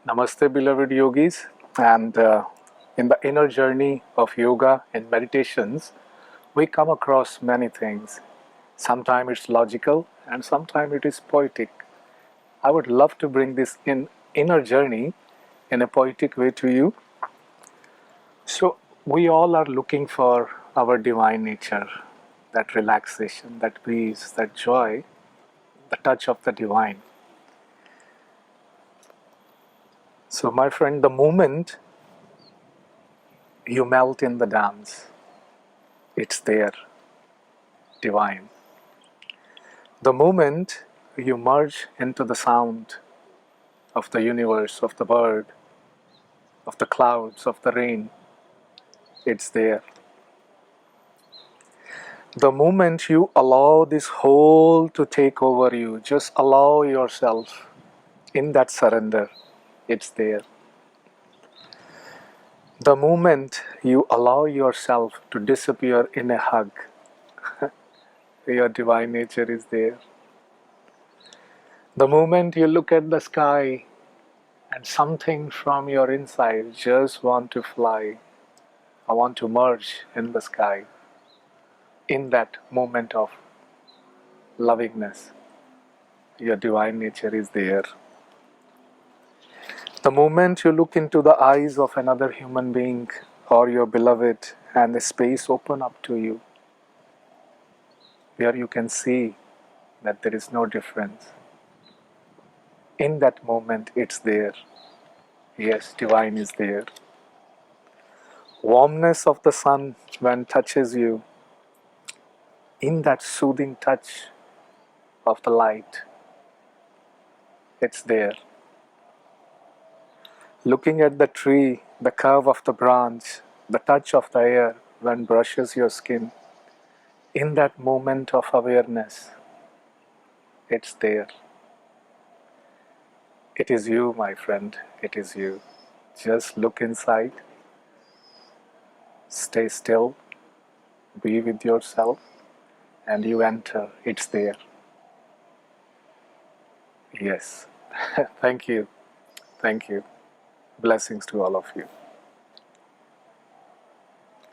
Namaste, beloved yogis. And in the inner journey of yoga and meditations, we come across many things. Sometimes it's logical and sometimes it is poetic. I would love to bring this inner journey in a poetic way to you. So, we all are looking for our divine nature, that relaxation, that peace, that joy, the touch of the divine. So, my friend, the moment you melt in the dance, it's there, divine. The moment you merge into the sound of the universe, of the bird, of the clouds, of the rain, it's there. The moment you allow this whole to take over you, just allow yourself in that surrender, it's there. The moment you allow yourself to disappear in a hug, your divine nature is there. The moment you look at the sky and something from your inside just want to fly, I want to merge in the sky, in that moment of lovingness, your divine nature is there. The moment you look into the eyes of another human being or your beloved and the space open up to you, where you can see that there is no difference. In that moment, it's there. Yes, divine is there. Warmness of the sun when touches you, in that soothing touch of the light, it's there. Looking at the tree, the curve of the branch, the touch of the air when brushes your skin, in that moment of awareness, it's there. It is you, my friend, it is you. Just look inside, stay still, be with yourself, and you enter, it's there. Yes. Thank you. Thank you. Blessings to all of you.